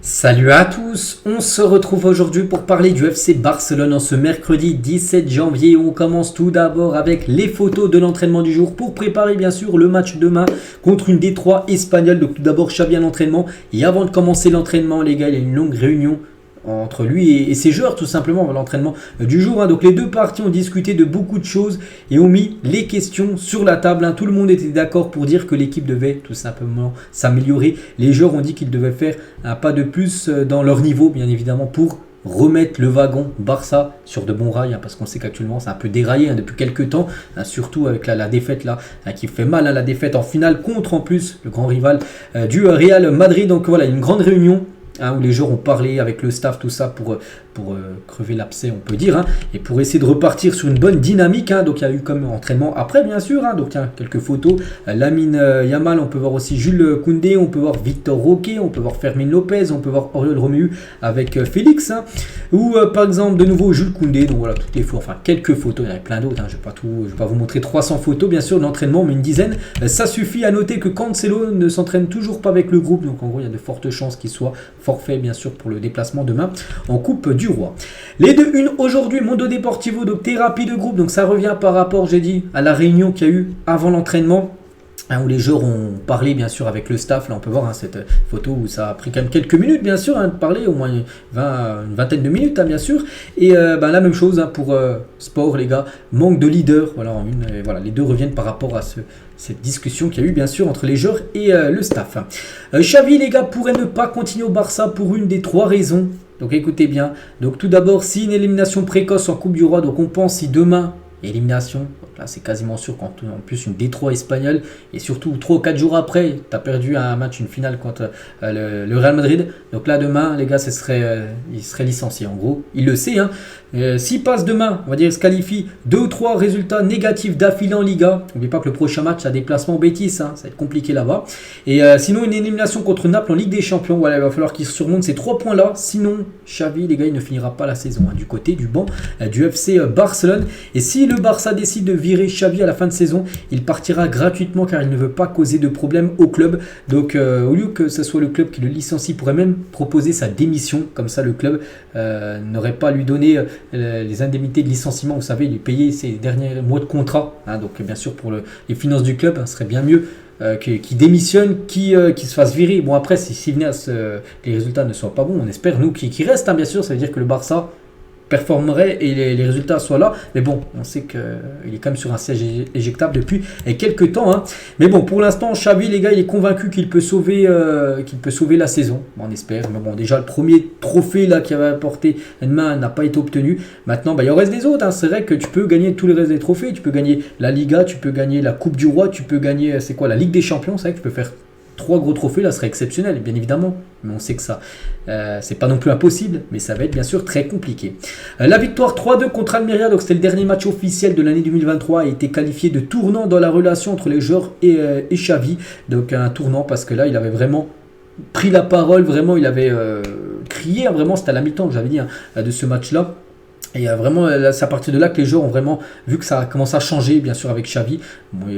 Salut à tous, on se retrouve aujourd'hui pour parler du FC Barcelone en ce mercredi 17 janvier. On commence tout d'abord avec les photos de l'entraînement du jour pour préparer bien sûr le match demain contre une D3 espagnole. Donc tout d'abord Xavi à l'entraînement et avant de commencer l'entraînement les gars, il y a une longue réunion entre lui et ses joueurs tout simplement à l'entraînement du jour. Donc les deux parties ont discuté de beaucoup de choses et ont mis les questions sur la table. Tout le monde était d'accord pour dire que l'équipe devait tout simplement s'améliorer. Les joueurs ont dit qu'ils devaient faire un pas de plus dans leur niveau bien évidemment pour remettre le wagon Barça sur de bons rails, parce qu'on sait qu'actuellement c'est un peu déraillé depuis quelques temps, surtout avec la défaite là qui fait mal, la défaite en finale contre en plus le grand rival du Real Madrid. Donc voilà, une grande réunion où les joueurs ont parlé avec le staff, tout ça pour crever l'abcès on peut dire, et pour essayer de repartir sur une bonne dynamique. Donc il y a eu comme entraînement après bien sûr, donc tiens, quelques photos, Lamine Yamal, on peut voir aussi Jules Koundé, on peut voir Victor Roque, on peut voir Fermin Lopez, on peut voir Oriol Romeu avec Félix, ou par exemple de nouveau Jules Koundé. Donc voilà, toutes les photos, enfin quelques photos, il y en a plein d'autres, je vais pas vous montrer 300 photos bien sûr de l'entraînement, mais une dizaine ça suffit. À noter que Cancelo ne s'entraîne toujours pas avec le groupe, donc en gros il y a de fortes chances qu'il soit forfait bien sûr pour le déplacement demain en Coupe du Roi. Les 2-1 aujourd'hui, Mundo Deportivo, donc thérapie de groupe, donc ça revient par rapport, j'ai dit, à la réunion qu'il y a eu avant l'entraînement, où les joueurs ont parlé bien sûr avec le staff. Là on peut voir cette photo où ça a pris quand même quelques minutes bien sûr de parler, au moins une vingtaine de minutes bien sûr. Et la même chose pour Sport les gars, manque de leader, voilà, les deux reviennent par rapport à cette discussion qu'il y a eu bien sûr entre les joueurs et le staff. Xavi les gars pourrait ne pas continuer au Barça pour une des trois raisons. Donc écoutez bien, donc tout d'abord si une élimination précoce en Coupe du Roi, donc on pense si demain élimination, donc là c'est quasiment sûr qu'en plus une D3 espagnole, et surtout 3 ou 4 jours après tu as perdu un match, une finale contre le Real Madrid, donc là demain les gars il serait licencié en gros, il le sait. S'il passe demain, on va dire il se qualifie 2 ou 3 résultats négatifs d'affilée en Liga, n'oubliez pas que le prochain match a déplacement au Betis, ça va être compliqué là-bas, et sinon une élimination contre Naples en Ligue des Champions, voilà, il va falloir qu'il surmonte ces 3 points là, sinon Xavi les gars il ne finira pas la saison du côté du banc du FC Barcelone. Et si le Barça décide de virer Xavi à la fin de saison, il partira gratuitement car il ne veut pas causer de problème au club. Donc au lieu que ce soit le club qui le licencie, il pourrait même proposer sa démission, comme ça le club n'aurait pas à lui donner les indemnités de licenciement, vous savez, il est payé ses derniers mois de contrat, donc bien sûr pour les finances du club, ce serait bien mieux qui démissionne, qui se fasse virer. Bon après, si les résultats ne soient pas bons, on espère nous qu'il reste, bien sûr, ça veut dire que le Barça performerait et les résultats soient là, mais bon on sait qu'il est quand même sur un siège éjectable depuis quelques temps, mais bon pour l'instant Xavi les gars il est convaincu qu'il peut sauver la saison, on espère. Mais bon déjà le premier trophée là qu'il avait apporté Edman n'a pas été obtenu, maintenant il en reste des autres, c'est vrai que tu peux gagner tous les restes des trophées, tu peux gagner la Liga, tu peux gagner la Coupe du Roi, tu peux gagner la Ligue des Champions, c'est vrai que tu peux faire 3 gros trophées, là, serait exceptionnel, bien évidemment. Mais on sait que ça, c'est pas non plus impossible, mais ça va être bien sûr très compliqué. La victoire 3-2 contre Almeria, donc c'était le dernier match officiel de l'année 2023, a été qualifié de tournant dans la relation entre les joueurs et Xavi. Donc un tournant parce que là, il avait vraiment pris la parole, vraiment, il avait crié, vraiment, c'était à la mi-temps, j'avais dit, de ce match-là. Et vraiment, c'est à partir de là que les joueurs ont vraiment vu que ça commence à changer, bien sûr, avec Xavi. Bon,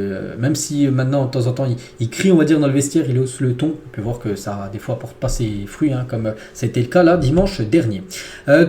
même si maintenant, de temps en temps, il crie, on va dire, dans le vestiaire, il hausse le ton. On peut voir que ça, des fois, porte pas ses fruits, comme ça a été le cas là, dimanche dernier.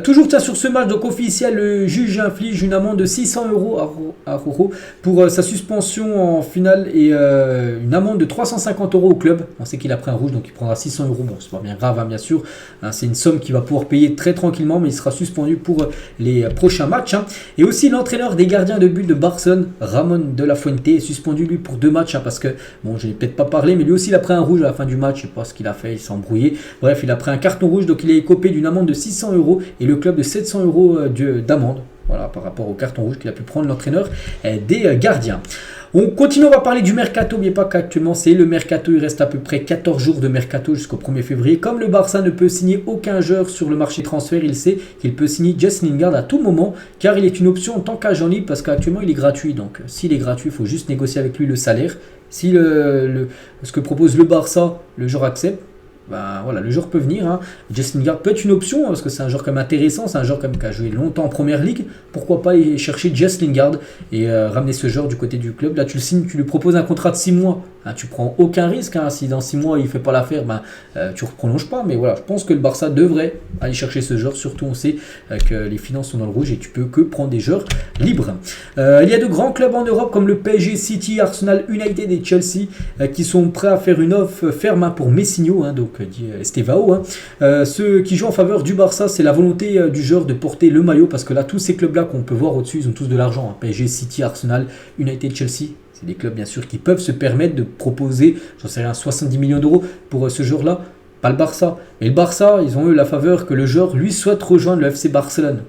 Toujours sur ce match, donc officiel, le juge inflige une amende de 600 € à Roro pour sa suspension en finale et une amende de 350 € au club. On sait qu'il a pris un rouge, donc il prendra 600 €. Bon, c'est pas bien grave, bien sûr. C'est une somme qu'il va pouvoir payer très tranquillement, mais il sera suspendu pour les prochains matchs. Et aussi l'entraîneur des gardiens de but de Barcelone, Ramon de la Fuente, est suspendu lui pour 2 matchs, parce que bon, je n'ai peut-être pas parlé, mais lui aussi il a pris un rouge à la fin du match, je sais pas ce qu'il a fait, il s'est embrouillé, bref il a pris un carton rouge, donc il est écopé d'une amende de 600 € et le club de 700 € d'amende, voilà, par rapport au carton rouge qu'il a pu prendre l'entraîneur des gardiens. On continue, on va parler du mercato. N'oubliez pas qu'actuellement c'est le mercato, il reste à peu près 14 jours de mercato jusqu'au 1er février. Comme le Barça ne peut signer aucun joueur sur le marché transfert, il sait qu'il peut signer Jess Lingard à tout moment, car il est une option en tant qu'agent libre, parce qu'actuellement il est gratuit. Donc s'il est gratuit, il faut juste négocier avec lui le salaire. Si ce que propose le Barça, le joueur accepte, voilà, le joueur peut venir. Jess Lingard peut être une option, parce que c'est un joueur comme intéressant, c'est un joueur comme qui a joué longtemps en première ligue. Pourquoi pas aller chercher Jess Lingard et ramener ce joueur du côté du club. Là tu le signes, tu lui proposes un contrat de 6 mois Hein, tu prends aucun risque. Hein. Si dans 6 mois il ne fait pas l'affaire, tu ne prolonges pas. Mais voilà, je pense que le Barça devrait aller chercher ce joueur. Surtout, on sait que les finances sont dans le rouge et tu peux que prendre des joueurs libres. Il y a de grands clubs en Europe comme le PSG, City, Arsenal, United et Chelsea qui sont prêts à faire une offre ferme pour Messinho, donc dit Estevao. Ceux qui jouent en faveur du Barça, c'est la volonté du joueur de porter le maillot parce que là, tous ces clubs-là qu'on peut voir au-dessus, ils ont tous de l'argent. Hein. PSG, City, Arsenal, United, Chelsea. C'est des clubs bien sûr qui peuvent se permettre de proposer, j'en sais rien, 70 millions d'euros pour ce joueur-là. Pas le Barça. Mais le Barça, ils ont eu la faveur que le joueur lui souhaite rejoindre le FC Barcelone.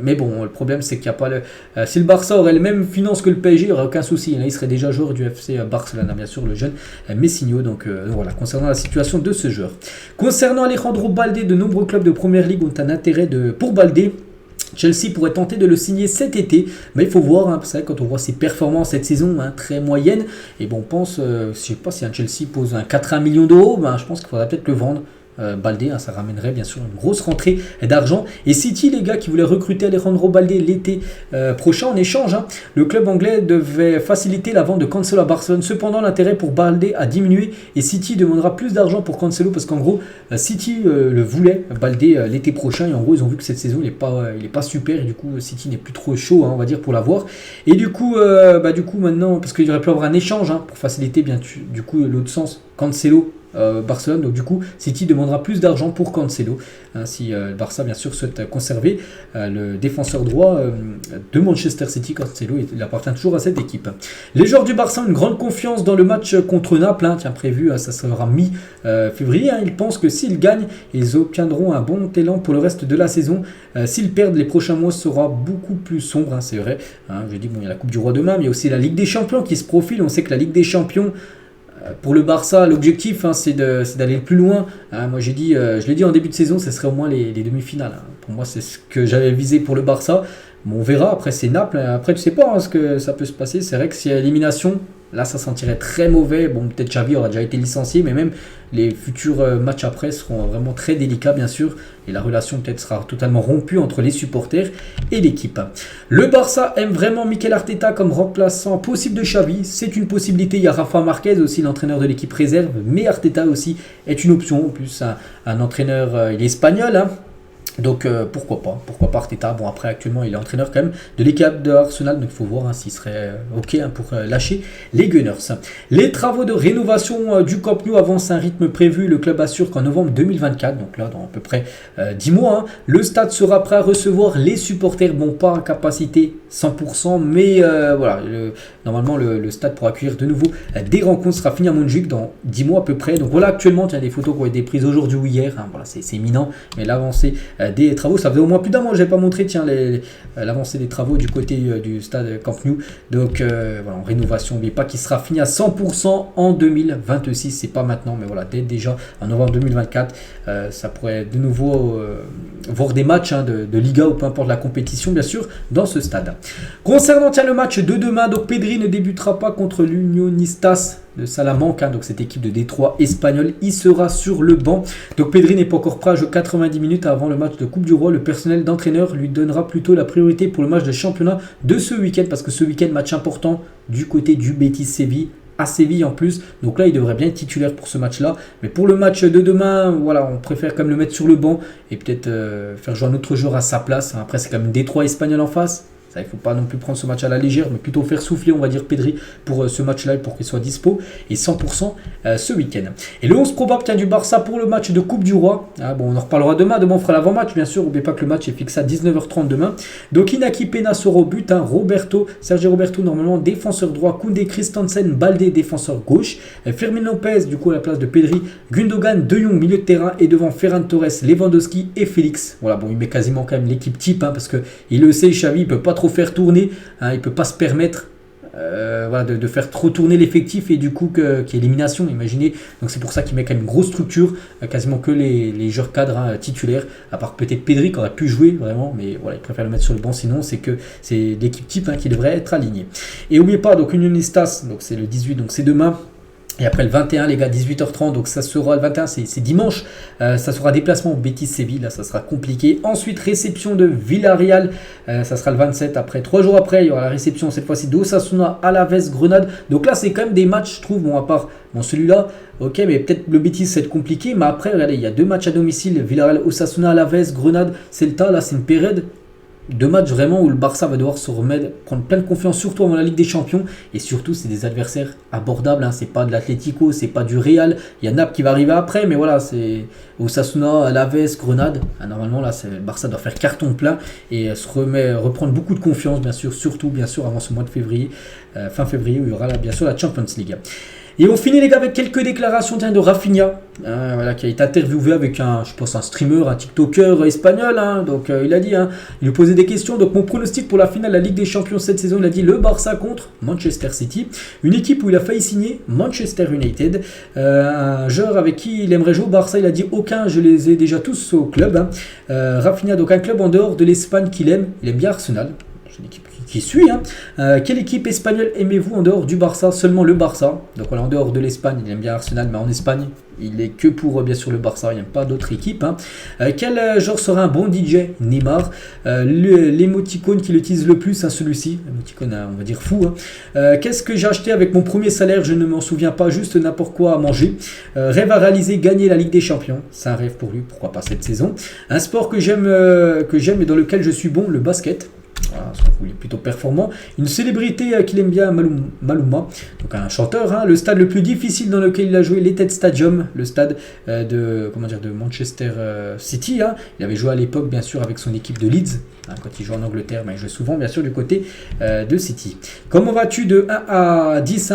Mais bon, le problème c'est qu'il n'y a pas le... si le Barça aurait les mêmes finances que le PSG, il n'y aurait aucun souci. Là, il serait déjà joueur du FC Barcelone, bien sûr, le jeune Messinho. Donc voilà, concernant la situation de ce joueur. Concernant Alejandro Balde, de nombreux clubs de Première Ligue ont un intérêt pour Balde. Chelsea pourrait tenter de le signer cet été, mais il faut voir, hein, c'est vrai, quand on voit ses performances cette saison, très moyennes, et bon, on pense, je ne sais pas si un Chelsea pose un 80 millions d'euros, je pense qu'il faudrait peut-être le vendre. Balde, ça ramènerait bien sûr une grosse rentrée d'argent. Et City, les gars qui voulaient recruter Alejandro Balde l'été prochain en échange, le club anglais devait faciliter la vente de Cancelo à Barcelone. Cependant, l'intérêt pour Balde a diminué et City demandera plus d'argent pour Cancelo parce qu'en gros, City le voulait, Balde, l'été prochain. Et en gros, ils ont vu que cette saison, il est pas super. Et du coup, City n'est plus trop chaud, on va dire, pour l'avoir. Et du coup, maintenant, parce qu'il aurait pu avoir un échange pour faciliter bien du coup l'autre sens, Cancelo. Barcelone, donc du coup City demandera plus d'argent pour Cancelo, si le Barça bien sûr souhaite conserver le défenseur droit de Manchester City. Cancelo, il appartient toujours à cette équipe. Les joueurs du Barça ont une grande confiance dans le match contre Naples, prévu, ça sera mi-février. Ils pensent que s'ils gagnent, ils obtiendront un bon élan pour le reste de la saison. S'ils perdent, les prochains mois sera beaucoup plus sombre, c'est vrai. Je dis, il y a la Coupe du Roi demain, mais il y a aussi la Ligue des Champions qui se profile. On sait que la Ligue des Champions, pour le Barça, l'objectif c'est d'aller plus loin. Moi j'ai dit, je l'ai dit en début de saison, ce serait au moins les demi-finales. Pour moi c'est ce que j'avais visé pour le Barça. Bon, on verra, après c'est Naples, après tu sais pas ce que ça peut se passer. C'est vrai que s'il y a élimination, là ça sentirait très mauvais. Bon, peut-être Xavi aura déjà été licencié, mais même les futurs matchs après seront vraiment très délicats bien sûr. Et la relation peut-être sera totalement rompue entre les supporters et l'équipe. Le Barça aime vraiment Mikel Arteta comme remplaçant possible de Xavi. C'est une possibilité. Il y a Rafa Marquez aussi, l'entraîneur de l'équipe réserve. Mais Arteta aussi est une option. En plus, un entraîneur, il est espagnol. Donc pourquoi pas Arteta. Bon, après actuellement il est entraîneur quand même de l'équipe de Arsenal, donc il faut voir s'il serait ok pour lâcher les Gunners. Les travaux de rénovation du Camp Nou avancent à un rythme prévu. Le club assure qu'en novembre 2024, donc là dans à peu près 10 mois, le stade sera prêt à recevoir les supporters. Bon, pas à capacité 100%, mais voilà, normalement le stade pour accueillir de nouveau des rencontres sera fini à Montjuic dans 10 mois à peu près. Donc voilà, actuellement il y a des photos qui ont été prises aujourd'hui ou hier, voilà, c'est imminent, mais l'avancée des travaux, ça faisait au moins plus d'un mois, je n'avais pas montré l'avancée des travaux du côté du stade Camp Nou. Donc voilà, en rénovation, mais pas qui sera fini à 100% en 2026, c'est pas maintenant, mais voilà, dès déjà en novembre 2024, ça pourrait de nouveau voir des matchs de Liga ou peu importe la compétition bien sûr dans ce stade. Concernant le match de demain, donc Pedri ne débutera pas contre l'Unionistas de Salamanca, donc cette équipe de Détroit espagnole, il sera sur le banc. Donc Pedri n'est pas encore prêt à jouer 90 minutes avant le match de Coupe du Roi. Le personnel d'entraîneur lui donnera plutôt la priorité pour le match de championnat de ce week-end, parce que ce week-end, match important du côté du Betis Séville, à Séville en plus, donc là il devrait bien être titulaire pour ce match là, mais pour le match de demain, voilà, on préfère quand même le mettre sur le banc et peut-être faire jouer un autre joueur à sa place. Après c'est quand même Détroit espagnol en face. Ça, il ne faut pas non plus prendre ce match à la légère, mais plutôt faire souffler, on va dire, Pedri pour ce match-là, pour qu'il soit dispo, et 100% ce week-end. Et le 11 probable du Barça pour le match de Coupe du Roi. Bon, on en reparlera demain on fera l'avant-match, bien sûr. N'oubliez pas que le match est fixé à 19h30 demain. Donc Inaki Pena sera au but, Sergio Roberto, normalement, défenseur droit, Koundé, Christensen, Balde, défenseur gauche, Fermin Lopez, du coup, à la place de Pedri, Gundogan, De Jong, milieu de terrain, et devant Ferran Torres, Lewandowski et Félix. Voilà, bon, il met quasiment quand même l'équipe type, parce qu'il le sait, Xavi, il ne peut pas trop faire tourner, il ne peut pas se permettre voilà, de faire trop tourner l'effectif et du coup qu'il y ait élimination, imaginez. Donc c'est pour ça qu'il met quand même une grosse structure, quasiment que les joueurs cadres titulaires, à part peut-être Pedri qui aurait pu jouer vraiment, mais voilà, il préfère le mettre sur le banc, sinon c'est que c'est l'équipe type qui devrait être alignée. Et n'oubliez pas, donc Unionistas, donc c'est le 18, donc c'est demain. Et après le 21, les gars, 18h30, donc ça sera le 21, c'est dimanche, ça sera déplacement au Betis Séville, là ça sera compliqué. Ensuite, réception de Villarreal, ça sera le 27, après 3 jours après, il y aura la réception cette fois-ci d'Osasuna, Alaves, Grenade. Donc là, c'est quand même des matchs, je trouve, bon, à part celui-là, ok, mais peut-être le Betis, ça va être compliqué, mais après, regardez, il y a 2 matchs à domicile, Villarreal, Osasuna, Alaves, Grenade, Celta, là c'est une période. 2 matchs vraiment où le Barça va devoir se remettre, prendre plein de confiance, surtout avant la Ligue des Champions. Et surtout, c'est des adversaires abordables. Hein. C'est pas de l'Atlético, c'est pas du Real. Il y a Naples qui va arriver après, mais voilà, c'est Osasuna, Alaves, Grenade. Ah, normalement, là, le Barça doit faire carton plein et reprendre beaucoup de confiance, bien sûr, surtout, bien sûr, avant ce mois de février, fin février, où il y aura là, bien sûr la Champions League. Et on finit les gars avec quelques déclarations de Rafinha, voilà, qui a été interviewé avec un streamer, un TikToker espagnol. Donc il a dit, il lui posait des questions. Donc mon pronostic pour la finale de la Ligue des Champions cette saison, il a dit le Barça contre Manchester City, une équipe où il a failli signer Manchester United, un joueur avec qui il aimerait jouer au Barça, il a dit aucun, je les ai déjà tous au club. Rafinha, donc un club en dehors de l'Espagne qu'il aime, il aime bien Arsenal. C'est une équipe qui suit. Quelle équipe espagnole aimez-vous en dehors du Barça? Seulement le Barça. Donc voilà, en dehors de l'Espagne, il aime bien Arsenal, mais en Espagne, il est que pour bien sûr le Barça, il n'aime pas d'autres équipes. Quel genre sera un bon DJ? Neymar. L'émoticône qu'il utilise le plus, celui-ci. L'émoticône, on va dire fou. Qu'est-ce que j'ai acheté avec mon premier salaire? Je ne m'en souviens pas, juste n'importe quoi à manger. Rêve à réaliser, gagner la Ligue des Champions. C'est un rêve pour lui, pourquoi pas cette saison. Un sport que j'aime et dans lequel je suis bon, le basket. Voilà, il est plutôt performant. Une célébrité qu'il aime bien, Maluma, donc un chanteur. Le stade le plus difficile dans lequel il a joué, l'Etihad Stadium, le stade de Manchester City. Il avait joué à l'époque, bien sûr, avec son équipe de Leeds. Quand il joue en Angleterre, mais il joue souvent, bien sûr, du côté de City. Comment vas-tu de 1 à 10?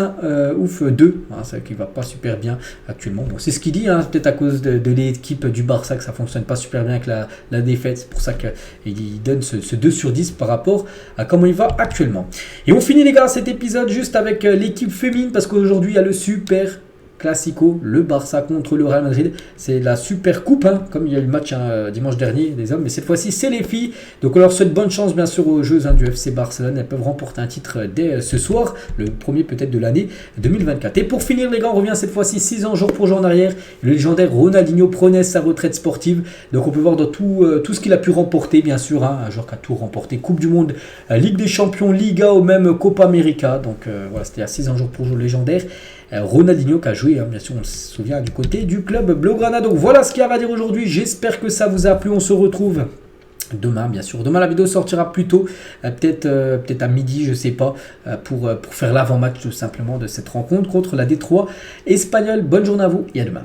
Ouf, 2. C'est vrai qu'il ne va pas super bien actuellement. Bon, c'est ce qu'il dit, peut-être à cause de l'équipe du Barça, que ça ne fonctionne pas super bien avec la défaite. C'est pour ça qu'il donne ce 2 sur 10 par rapport à comment il va actuellement. Et on finit, les gars, cet épisode juste avec l'équipe féminine, parce qu'aujourd'hui, il y a le Super Classico, le Barça contre le Real Madrid. C'est la super coupe, comme il y a eu le match dimanche dernier des hommes, mais cette fois-ci c'est les filles. Donc on leur souhaite bonne chance bien sûr aux joueuses du FC Barcelone. Elles peuvent remporter un titre dès ce soir, le premier peut-être de l'année 2024. Et pour finir, les gars, on revient cette fois-ci 6 ans jour pour jour en arrière. Le légendaire Ronaldinho prenait sa retraite sportive. Donc on peut voir dans tout ce qu'il a pu remporter, bien sûr, un joueur qui a tout remporté, Coupe du Monde, Ligue des Champions, Liga ou même Copa América. Donc voilà, c'était à 6 ans jour pour jour légendaire. Ronaldinho qui a joué, bien sûr, on se souvient, du côté du club Blaugrana. Donc voilà ce qu'il y a à dire aujourd'hui. J'espère que ça vous a plu. On se retrouve demain, bien sûr. Demain, la vidéo sortira plus tôt, peut-être à midi, je sais pas, pour faire l'avant-match tout simplement de cette rencontre contre la Détroit espagnole. Bonne journée à vous et à demain.